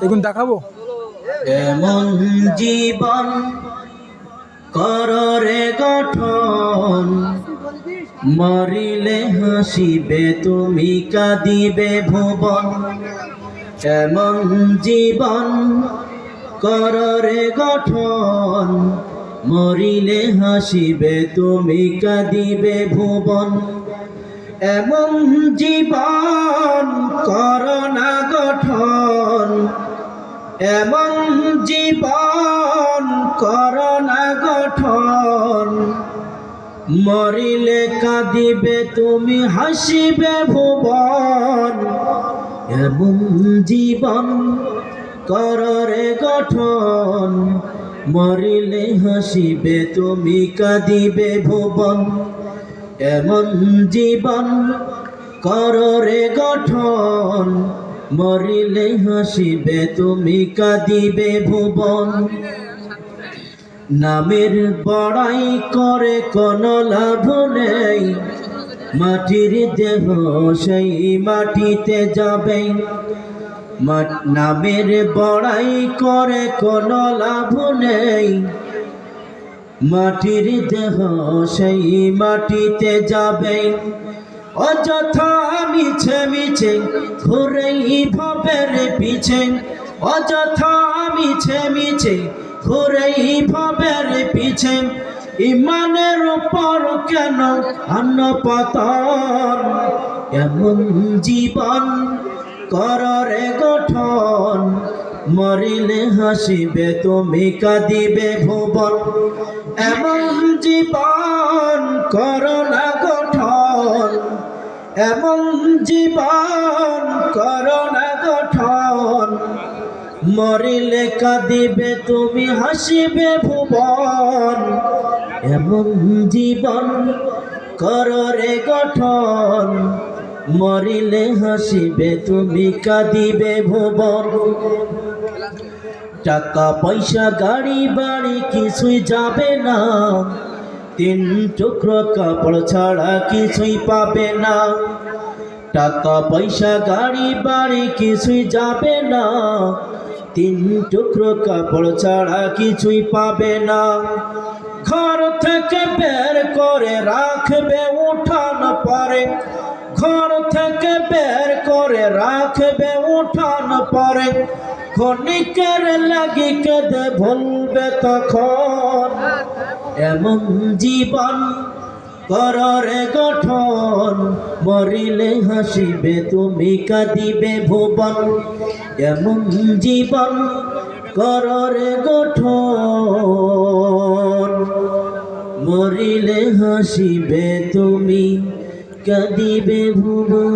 এখন দেখাবো এমন জীবন কররে গঠন, মরিলে হাসিবে তুমি কাঁদিবে ভুবন। এমন জীবন কররে গঠন, মরিলে হাসিবে তুমি কাঁদিবে ভুবন। এমন জীবন করোনা গঠন, এমন জীবন করোনা গঠন, মরিলে কাঁদিবে তুমি হাসিবে ভুবন। এমন জীবন কররে গঠন, মরিলে হাসিবে তুমি কাঁদিবে ভুবন। এমন জীবন কররে গঠন, মরিলে হাসিবে তুমি কাঁদিবে ভুবন। নামের বড়াই করে কোনো লাভ নেই, মাটির দেহ সেই মাটিতে যাবে। নামের বড়াই করে কোনো লাভ নেই, মাটির দেহ সেই মাটিতে যাবে। অযথা মিছে মিছে ঘুরেই ভবের পিছে, অযথা মিছে মিছে ঘুরেই ভবের পিছে। ইমানের উপর কেন আন্ন পতন, এমন জীবন কররে গঠন, মরিলে হাসিবে তুমি কাঁদিবে ভুবন। এমন জীবন করোনা গঠন, এমন জীবন করোনা গঠন, মরিলে কাঁদিবে তুমি হাসিবে ভুবন। এমন জীবন কররে গঠন, মরিলে হাসিবে তুমি কাঁদিবে ভুবন। টাকা পয়সা গাড়ি বাড়ি কিছুই যাবে না, তিন টুকরো কাপড় ছাড়া কিছুই পাবে না। টাকা পয়সা গাড়ি বাড়ি কিছুই যাবে না, তিন টুকরো কাপড় ছাড়া কিছুই পাবে না। ঘর থেকে বের করে রাখবে উঠান পরে, ঘর থেকে বের করে রাখবে উঠান পরে। ক্ষণিকের লাগি কেঁদে ভুলবে তখন, এমন জীবন কররে গঠন, মরিলে হাসিবে তুমি কাঁদিবে ভুবন। এমন জীবন কররে গঠন, মরিলে হাসিবে তুমি কাঁদিবে ভুবন।